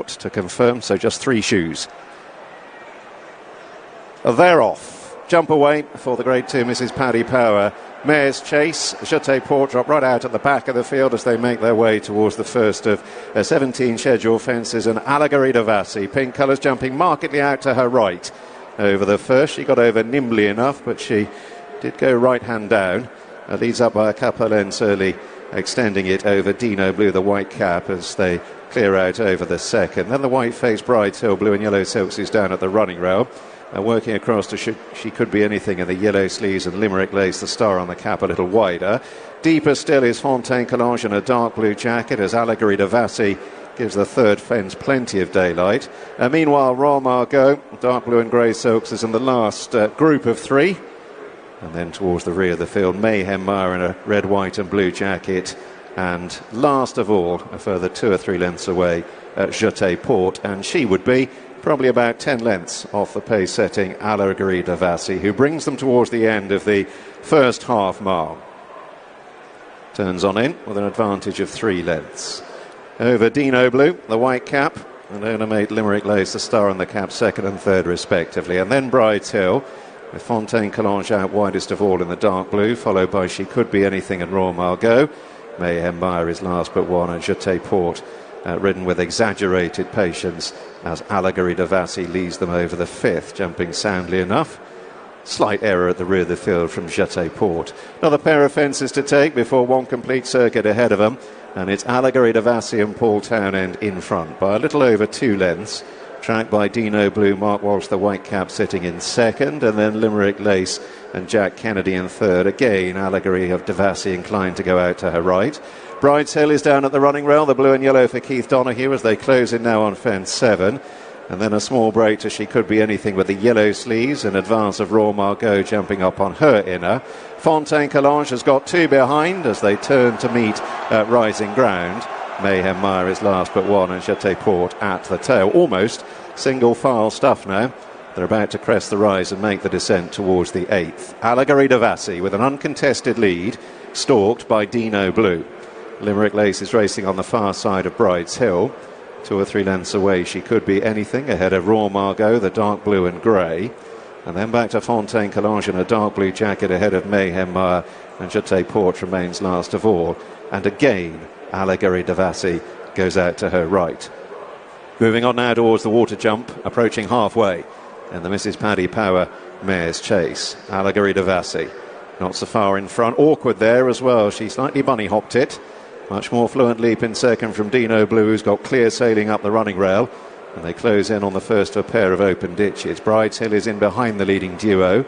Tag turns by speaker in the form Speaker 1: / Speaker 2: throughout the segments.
Speaker 1: to confirm, so just 3 shoes. They're off. Jump away for the Grade 2 Mrs. Paddy Power. Mare's Chase, Shecouldbeanything drop right out at the back of the field as they make their way towards the first of 17 scheduled fences, and Allegory Davassi, pink colours, jumping markedly out to her right over the first. She got over nimbly enough, but she did go right hand down. Leads up by a couple of lengths early, extending it over Dinoblue, the white cap, as they clear out over the second. Then the white-faced Bride's Hill, blue and yellow silks, is down at the running rail. Working across to Shecouldbeanything in the yellow sleeves, and Limerick Lace, the star on the cap, a little wider. Deeper still is Fontaine Collage in a dark blue jacket, as Allegory Davassi gives the third fence plenty of daylight. Meanwhile, Royal Margot, dark blue and grey silks, is in the last group of 3. And then towards the rear of the field, Mayhem Mare in a red, white and blue jacket. And last of all, a further 2 or 3 lengths away, Shecouldbeanything, and she would be probably about 10 lengths off the pace-setting Allegory Davassi, who brings them towards the end of the first half mile. Turns on in with an advantage of 3 lengths. Over Dinoblue, the white cap, and owner mate Limerick Lace, the star on the cap, second and third respectively. And then Bride's Hill, with Fontaine Collage out widest of all in the dark blue, followed by Shecouldbeanything and Royal Margot. Mayhem Mare is last but one, and Shecouldbeanything ridden with exaggerated patience as Allegory Davassi leads them over the 5th, jumping soundly enough. Slight error at the rear of the field from Shecouldbeanything. Another pair of fences to take before one complete circuit ahead of them, and it's Allegory Davassi and Paul Townend in front by a little over 2 lengths. Tracked by Dinoblue, Mark Walsh, the white cap, sitting in second, and then Limerick Lace and Jack Kennedy in third. Again, Allegory of Davassi inclined to go out to her right. Bride's Hill is down at the running rail, the blue and yellow for Keith Donoghue as they close in now on fence 7. And then a small break to Shecouldbeanything with the yellow sleeves in advance of Royal Margot jumping up on her inner. Fontaine Collage has got 2 behind as they turn to meet rising ground. Mayhem Mare is last but one, and Shecouldbeanything at the tail. Almost single file stuff now. They're about to crest the rise and make the descent towards the 8th. Allegory Davassi with an uncontested lead, stalked by Dinoblue. Limerick Lace is racing on the far side of Bride's Hill. 2 or 3 lengths away, Shecouldbeanything ahead of Royal Margot, the dark blue and grey. And then back to Fontaine Collage in a dark blue jacket ahead of Mayhem Mare, and Shecouldbeanything remains last of all. And again, Allegory Davassi goes out to her right. Moving on now towards the water jump, approaching halfway, and the Mrs. Paddy Power Mare's Chase. Allegory Davassi not so far in front, awkward there as well. She slightly bunny hopped it. Much more fluent leap in second from Dinoblue, who's got clear sailing up the running rail, and they close in on the first of a pair of open ditches. Bride's Hill is in behind the leading duo.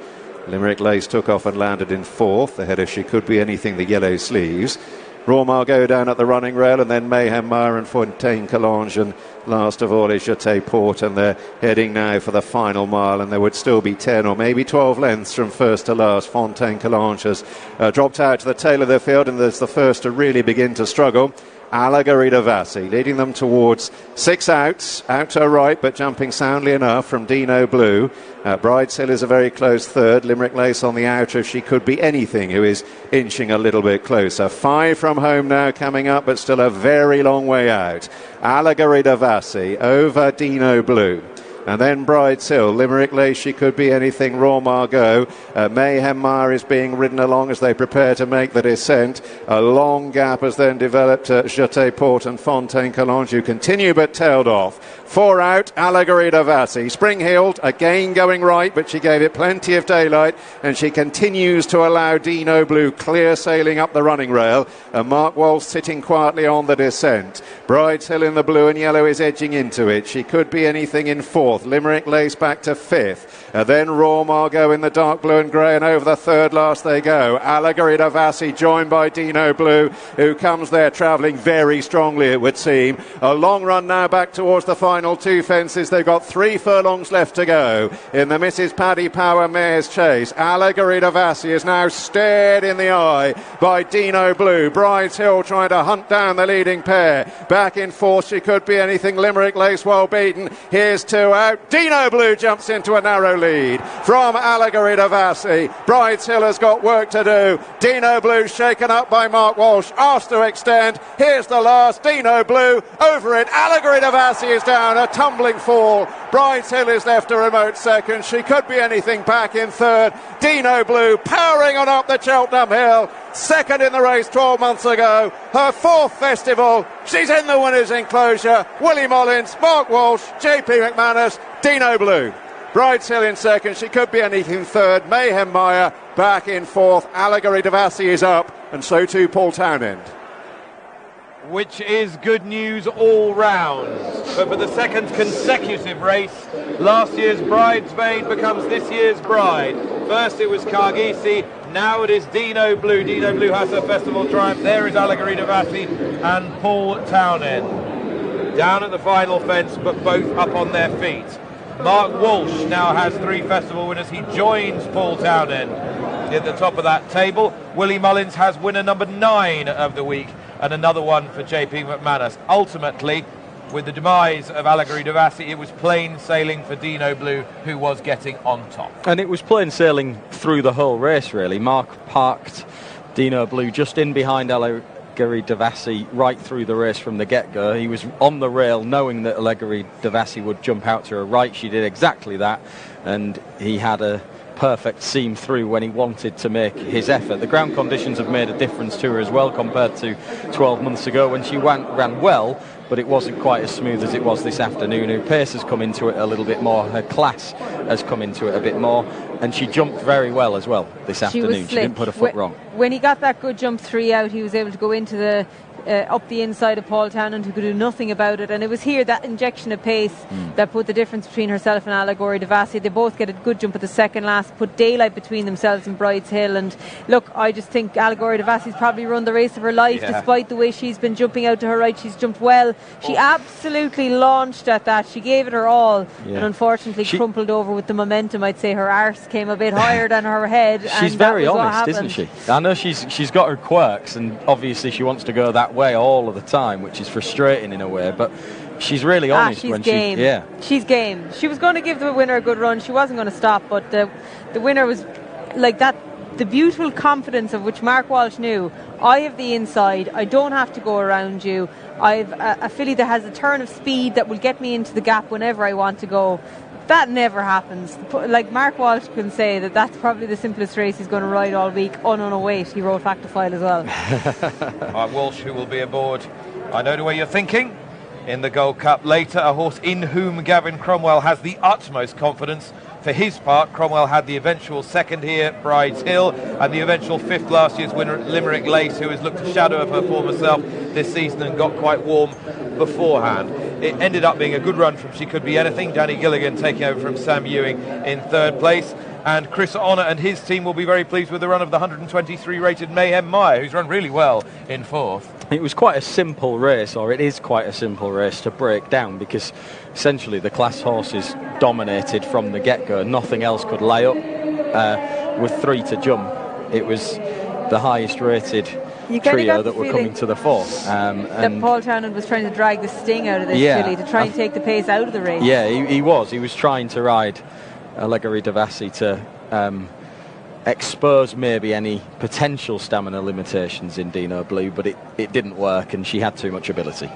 Speaker 1: Limerick Lace took off and landed in 4th ahead of Shecouldbeanything, the yellow sleeves. Royal Margot down at the running rail, and then Mayhem Mare and Fontaine Collage, and last of all is Shecouldbeanything, and they're heading now for the final mile, and there would still be 10 or maybe 12 lengths from first to last. Fontaine Collage has dropped out to the tail of the field, and there's the first to really begin to struggle. Allegory Davassi leading them towards 6 outs, out to her right, but jumping soundly enough from Dinoblue. Bride's Hill is a very close third. Limerick Lace on the outer if Shecouldbeanything, who is inching a little bit closer. 5 from home now coming up, but still a very long way out. Allegory Davassi over Dinoblue. And then Bride's Hill, Limerick Lace, Shecouldbeanything, Royal Margot. Mayhem Mare is being ridden along as they prepare to make the descent. A long gap has then developed at Shecouldbeanything and Fontaine Collage, who continue but tailed off. 4 out, Allegory Davassi. Spring-heeled, again going right, but she gave it plenty of daylight, and she continues to allow Dinoblue clear sailing up the running rail. And Mark Walsh sitting quietly on the descent. Bride's Hill in the blue and yellow is edging into it. Shecouldbeanything in 4th. Limerick Lace back to 5th. Then Royal Margot in the dark blue and grey, and over the third last they go. Allegory Davassi joined by Dinoblue, who comes there travelling very strongly, it would seem. A long run now back towards the final 2 fences. They've got 3 furlongs left to go in the Mrs. Paddy Power Mare's Chase. Allegory Davassi is now stared in the eye by Dinoblue. Bride's Hill trying to hunt down the leading pair. Back in 4th, Shecouldbeanything. Limerick Lace well beaten. Here's 2 out. Dinoblue jumps into a narrow lead from Allegory Davassi. Bride's Hill has got work to do. Dinoblue shaken up by Mark Walsh, asked to extend. Here's the last. Dinoblue over it. Allegory Davassi is down down, a tumbling fall. Brides Hill is left a remote second. She Could Be Anything back in third. Dinoblue powering on up the Cheltenham Hill. Second in the race 12 months ago. Her fourth festival. She's in the winners' enclosure. Willie Mullins, Mark Walsh, JP McManus, Dinoblue. Brides Hill in second. She Could Be Anything third. Mayhem Maya back in fourth. Allegory Devassi is up, and so too Paul Townend.
Speaker 2: Which is good news all round. But for the second consecutive race, last year's bridesmaid becomes this year's bride. First it was Cargisi, now it is Dinoblue. Dinoblue has her festival triumph. There is Allegory Devassi and Paul Townend. Down at the final fence, but both up on their feet. Mark Walsh now has 3 festival winners. He joins Paul Townend at the top of that table. Willie Mullins has winner number 9 of the week, and another one for JP McManus. Ultimately, with the demise of Allegory Devassi, it was plain sailing for Dinoblue, who was getting on top.
Speaker 3: And it was plain sailing through the whole race, really. Mark parked Dinoblue just in behind Allegory Devassi right through the race from the get-go. He was on the rail knowing that Allegory Devassi would jump out to her right. She did exactly that, and he had a perfect seam through when he wanted to make his effort. The ground conditions have made a difference to her as well compared to 12 months ago when she ran well, but it wasn't quite as smooth as it was this afternoon. Her pace has come into it a little bit more, her class has come into it a bit more, and she jumped very well as well this afternoon. She didn't put a foot wrong.
Speaker 4: When he got that good jump 3 out, he was able to go into the up the inside of Paul Townend, who could do nothing about it, and it was here, that injection of pace, that put the difference between herself and Allegory Devassi. They both get a good jump at the second last, put daylight between themselves and Brides Hill. And look, I just think Allegory Devassi's probably run the race of her life, despite the way she's been jumping out to her right. She's jumped well. She absolutely launched at that. She gave it her all, and unfortunately crumpled over with the momentum. I'd say her arse came a bit higher than her head.
Speaker 3: She's very honest, isn't she? I know she's got her quirks, and obviously she wants to go that way all of the time, which is frustrating in a way, but she's really honest.
Speaker 4: She's game. She's game. She was going to give the winner a good run. She wasn't going to stop, but the winner was like that. The beautiful confidence of which Mark Walsh knew. I have the inside. I don't have to go around you. I've a filly that has a turn of speed that will get me into the gap whenever I want to go. That never happens. Like Mark Walsh can say that's probably the simplest race he's going to ride all week. Oh no, wait, he wrote Factifile as well.
Speaker 2: Mark Walsh, who will be aboard, I know the way you're thinking, in the Gold Cup later, a horse in whom Gavin Cromwell has the utmost confidence. For his part, Cromwell had the eventual second here, Brides Hill, and the eventual fifth last year's winner, Limerick Lace, who has looked a shadow of her former self this season and got quite warm beforehand. It ended up being a good run from She Could Be Anything. Danny Gilligan taking over from Sam Ewing in third place. And Chris Honor and his team will be very pleased with the run of the 123 rated Mayhem Maya, who's run really well in fourth.
Speaker 3: It was quite a simple race, or it is quite a simple race to break down, because essentially the class horses dominated from the get-go. Nothing else could lay up with 3 to jump. It was the highest rated trio that were coming to the fourth.
Speaker 4: That Paul Townend was trying to drag the sting out of this filly to try and take the pace out of the race.
Speaker 3: Yeah, he was trying to ride Allegory Devassi to expose maybe any potential stamina limitations in Dinoblue, but it didn't work, and she had too much ability.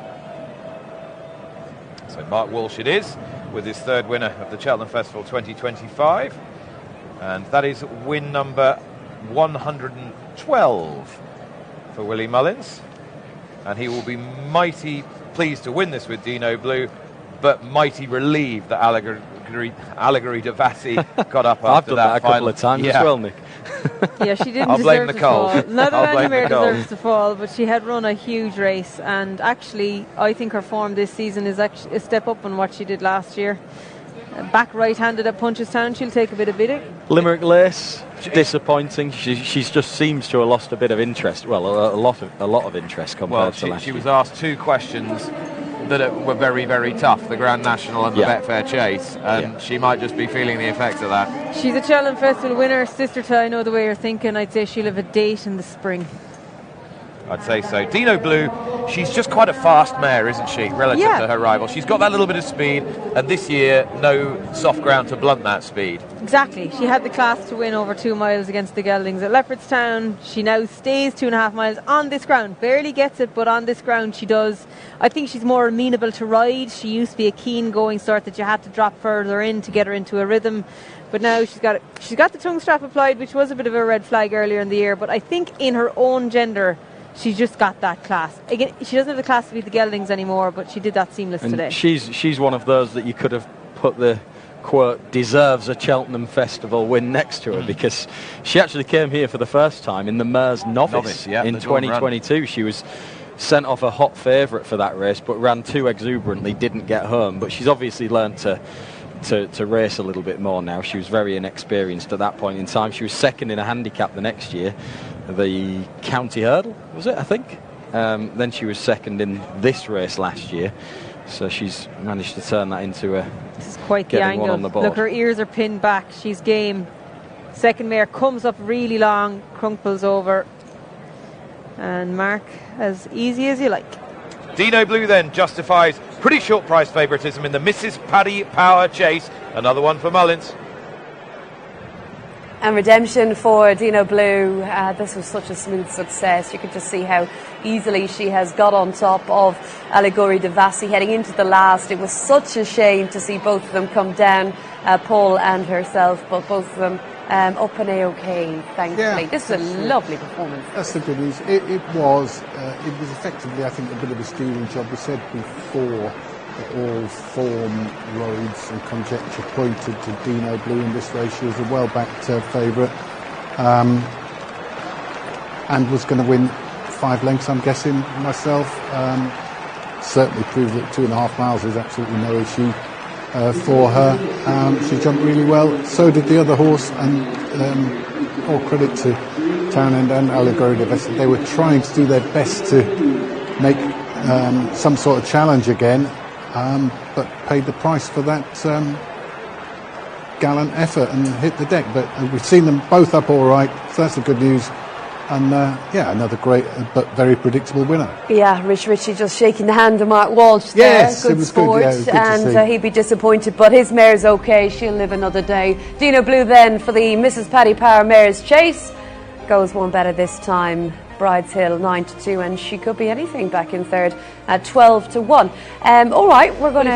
Speaker 2: So Mark Walsh it is, with his third winner of the Cheltenham Festival 2025, and that is win number 112 for Willie Mullins, and he will be mighty pleased to win this with Dinoblue, but mighty relieved that Allegory Devassi got up after
Speaker 3: I've done that a couple
Speaker 2: final
Speaker 3: of times as well, Nick.
Speaker 4: Yeah, she didn't
Speaker 2: I'll blame
Speaker 4: deserve
Speaker 2: the
Speaker 4: to fall.
Speaker 2: cold.
Speaker 4: Not that anywhere deserves to fall, but she had run a huge race, and actually I think her form this season is actually a step up on what she did last year. Back right-handed at Punchestown, she'll take a bit of bidding.
Speaker 3: Limerick Lace, disappointing. She just seems to have lost a bit of interest. Well, a lot of interest compared to last year.
Speaker 2: She was asked 2 questions that were very, very tough, the Grand National and the Betfair Chase, and she might just be feeling the effects of that.
Speaker 4: She's a Cheltenham Festival winner, sister to I Know the Way You're Thinking. I'd say she'll have a date in the spring.
Speaker 2: I'd say so. Dinoblue, she's just quite a fast mare, isn't she, relative to her rival? She's got that little bit of speed, and this year, no soft ground to blunt that speed.
Speaker 4: Exactly. She had the class to win over 2 miles against the geldings at Leopardstown. She now stays 2.5 miles on this ground. Barely gets it, but on this ground she does. I think she's more amenable to ride. She used to be a keen going sort that you had to drop further in to get her into a rhythm. But now she's got the tongue strap applied, which was a bit of a red flag earlier in the year. But I think in her own gender, she's just got that class. Again, she doesn't have the class to beat the geldings anymore, but she did that seamless today.
Speaker 3: She's one of those that you could have put the quote deserves a Cheltenham Festival win next to her, because she actually came here for the first time in the Mares Novice in 2022. She was sent off a hot favourite for that race, but ran too exuberantly, didn't get home. But she's obviously learned to race a little bit more now. She was very inexperienced at that point in time. She was second in a handicap the next year, the county hurdle, was it, I think? Then she was second in this race last year. So she's managed to turn that into a...
Speaker 4: This is quite the angle.
Speaker 3: On the board.
Speaker 4: Look, her ears are pinned back. She's game. Second mare comes up really long, crunkles over, and mark as easy as you like.
Speaker 2: Dinoblue then justifies pretty short price favouritism in the Mrs. Paddy Power Chase. Another one for Mullins.
Speaker 5: And redemption for Dinoblue. This was such a smooth success. You could just see how easily she has got on top of Allegorie de Vassy heading into the last. It was such a shame to see both of them come down, Paul and herself, but both of them up and A-OK, thankfully.
Speaker 6: Yeah,
Speaker 5: this is a lovely performance.
Speaker 6: That's the good news. It was effectively, I think, a bit of a steering job. We said before that all form, roads and conjecture pointed to Dinoblue in this race. She was a well-backed favourite and was going to win 5 lengths, I'm guessing, myself. Certainly proved that 2.5 miles is absolutely no issue for her. She jumped really well. So did the other horse, and all credit to Townend and Allegorie de Vassy. They were trying to do their best to make some sort of challenge again, but paid the price for that gallant effort and hit the deck. But we've seen them both up all right, so that's the good news. And another great but very predictable winner.
Speaker 5: Yeah, Richie just shaking the hand of Mark Walsh there.
Speaker 6: Yes,
Speaker 5: good
Speaker 6: it was
Speaker 5: sport.
Speaker 6: good. Yeah, it was good to see.
Speaker 5: And he'd be disappointed, but his mare's okay. She'll live another day. Dinoblue then for the Mrs. Paddy Power Mare's Chase. Goes one better this time. Brideshill 9-2, and she could be anything back in third at 12-1. All right, we're going to